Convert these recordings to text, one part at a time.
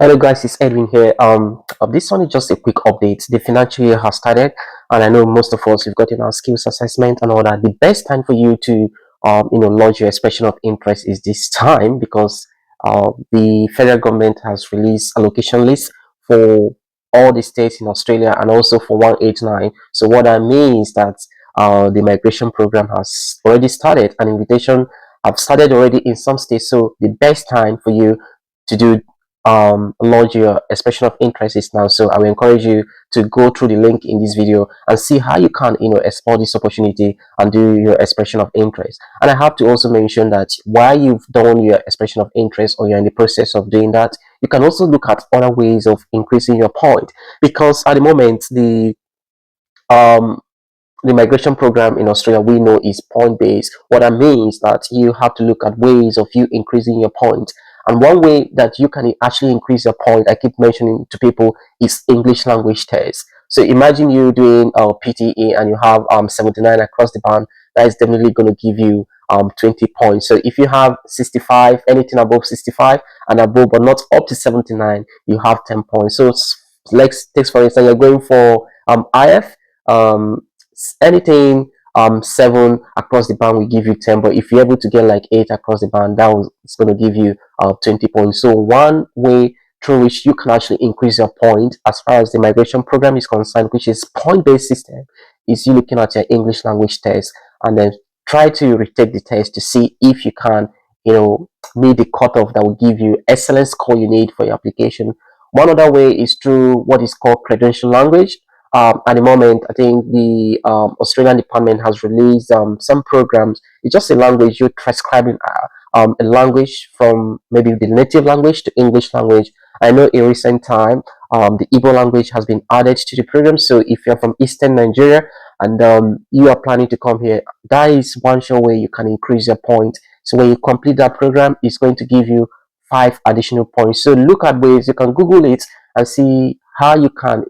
Hello guys, it's Edwin here. This one is just a quick update. The financial year has started, and I know most of us we've gotten our skills assessment and all that. The best time for you to, launch your expression of interest is this time because the federal government has released allocation lists for all the states in Australia and also for 189. So what I mean is that the migration program has already started, and invitation have started already in some states. So the best time for you to do launch your expression of interest is now. So I will encourage you to go through the link in this video and see how you can explore this opportunity and do your expression of interest. And I have to also mention that while you've done your expression of interest or you're in the process of doing that, you can also look at other ways of increasing your point, because at the moment um the migration program in Australia we know is point based. What I mean is that you have to look at ways of you increasing your point. And one way that you can actually increase your point, I keep mentioning to people, is English language test. So imagine you doing PTE and you have 79 across the band. That is definitely going to give you 20 points. So if you have 65, anything above 65 and above, but not up to 79, you have 10 points. So let's take for instance, you're going for IF. Um, Anything 7 across the band will give you 10, but if you're able to get like 8 across the band, it's going to give you 20 points. So one way through which you can actually increase your point as far as the migration program is concerned, which is point-based system, is you looking at your English language test and then try to retake the test to see if you can meet the cutoff that will give you excellent score you need for your application. One other way is through what is called credential language. At the moment, I think the Australian department has released some programs. It's just a language, you're transcribing a language from maybe the native language to English language. I know in recent time, the Igbo language has been added to the program. So if you're from Eastern Nigeria and you are planning to come here, that is one sure way you can increase your point. So when you complete that program, it's going to give you 5 additional points. So look at ways you can Google it and see how you can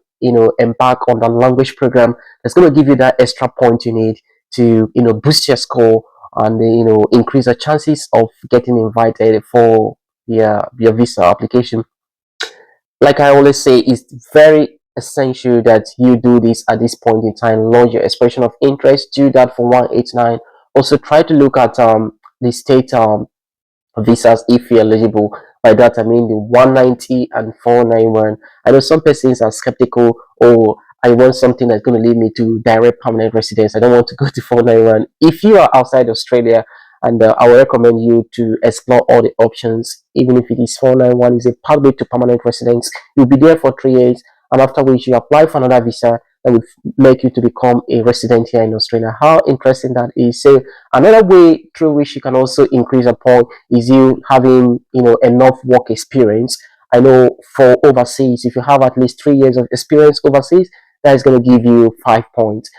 embark on the language program that's going to give you that extra point you need to boost your score and increase the chances of getting invited for your visa application. Like I always say, it's very essential that you do this at this point in time. Launch your expression of interest, do that for 189. Also try to look at the state visas if you're eligible. By that I mean the 190 and 491. I know some persons are skeptical, or I want something that's going to lead me to direct permanent residence. I don't want to go to 491. If you are outside Australia, and I will recommend you to explore all the options, even if it is 491 is a pathway to permanent residence. You'll be there for 3 years, and after which you apply for another visa that will make you to become a resident here in Australia. How interesting that is. So another way through which you can also increase a point is you having enough work experience. I know for overseas, if you have at least 3 years of experience overseas, that is going to give you 5 points.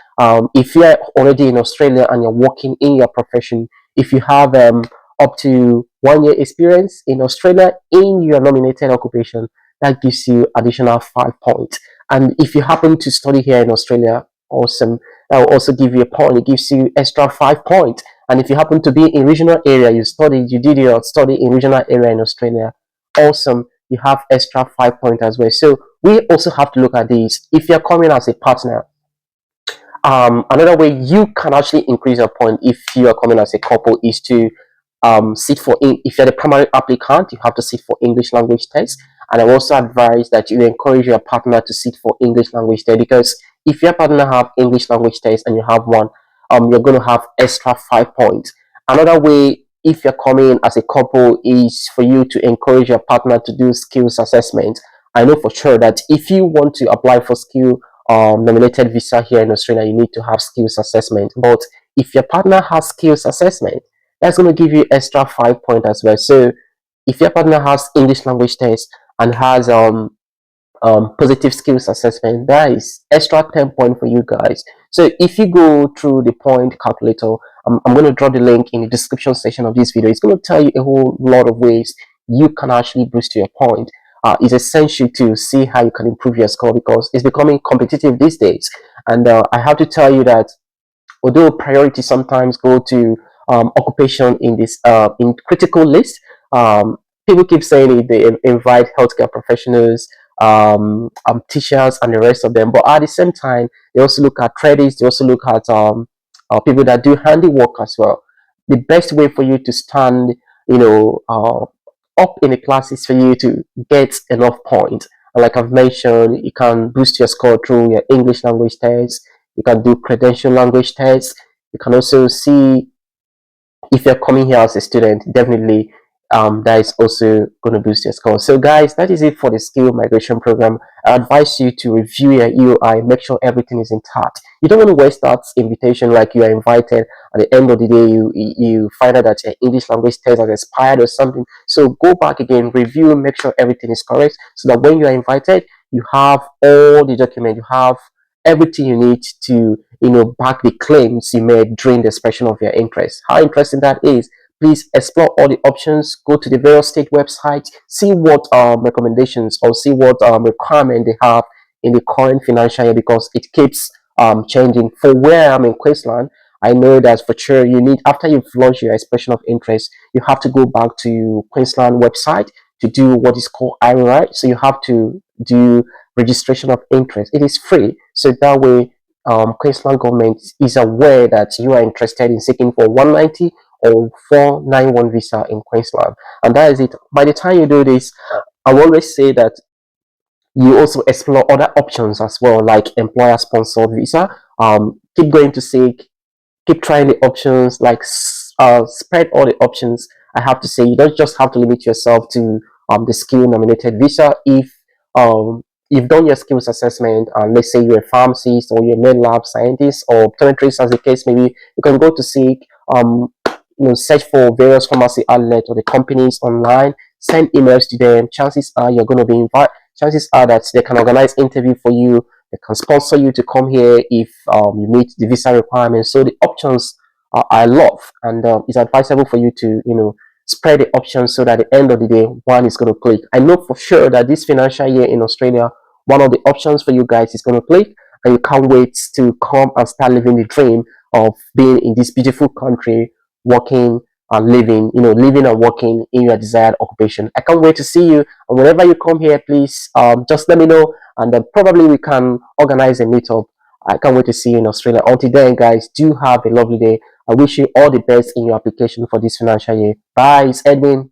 If you're already in Australia and you're working in your profession, if you have up to 1 year experience in Australia in your nominated occupation, that gives you additional 5 points. And if you happen to study here in Australia, awesome, that will also give you a point. It gives you extra 5 points. And if you happen to be in regional area, you did your study in regional area in Australia, awesome, you have extra 5 points as well. So we also have to look at this. If you're coming as a partner, another way you can actually increase your point if you are coming as a couple is to sit for if you're the primary applicant, you have to sit for English language test. And I also advise that you encourage your partner to sit for English language test, because if your partner have English language test and you have one, you're going to have extra 5 points. Another way, if you're coming as a couple, is for you to encourage your partner to do skills assessment. I know for sure that if you want to apply for skill nominated visa here in Australia, you need to have skills assessment. But if your partner has skills assessment, that's going to give you extra 5 points as well. So if your partner has English language test and has positive skills assessment, that is extra 10 points for you guys. So if you go through the point calculator, I'm going to drop the link in the description section of this video. It's going to tell you a whole lot of ways you can actually boost your point. It's essential to see how you can improve your score, because it's becoming competitive these days. And I have to tell you that although priority sometimes go to occupation in this in critical list, people keep saying it, they invite healthcare professionals, teachers, and the rest of them. But at the same time, they also look at traders, they also look at people that do handiwork as well. The best way for you to stand, up in the class is for you to get enough points. And like I've mentioned, you can boost your score through your English language tests. You can do credential language tests. You can also see if you're coming here as a student, definitely that is also going to boost your score. So guys, that is it for the skill migration program. I advise you to review your EOI, make sure everything is intact. You don't want to waste that invitation like you are invited. At the end of the day, you find out that your English language test has expired or something. So go back again, review, make sure everything is correct, so that when you are invited, you have all the document, you have everything you need to back the claims you made during the expression of your interest. How interesting that is. Please explore all the options, go to the various state websites, see what recommendations or see what requirement they have in the current financial year, because it keeps changing. For where I'm in Queensland, I know that for sure you need, after you've launched your expression of interest, you have to go back to Queensland website to do what is called IRI. So you have to do registration of interest. It is free, so that way Queensland government is aware that you are interested in seeking for 190 or 491 visa in Queensland, and that is it. By the time you do this, I will always say that you also explore other options as well, like employer sponsored visa. Keep going to seek, keep trying the options, like spread all the options. I have to say, you don't just have to limit yourself to the skill nominated visa. If you've done your skills assessment, and let's say you're a pharmacist or you're a med lab scientist or optometrist, as the case maybe, you can go to seek, search for various pharmacy outlets or the companies online, send emails to them. Chances are you're going to be invited. Chances are that they can organize interview for you. They can sponsor you to come here if you meet the visa requirements. So the options are a lot, and it's advisable for you to spread the options, so that at the end of the day, one is going to click. I know for sure that this financial year in Australia, one of the options for you guys is going to click, and you can't wait to come and start living the dream of being in this beautiful country, working and living, living and working in your desired occupation. I can't wait to see you. And whenever you come here, please just let me know, and then probably we can organize a meetup. I can't wait to see you in Australia. Until then, guys, do have a lovely day. I wish you all the best in your application for this financial year. Bye, it's Edwin.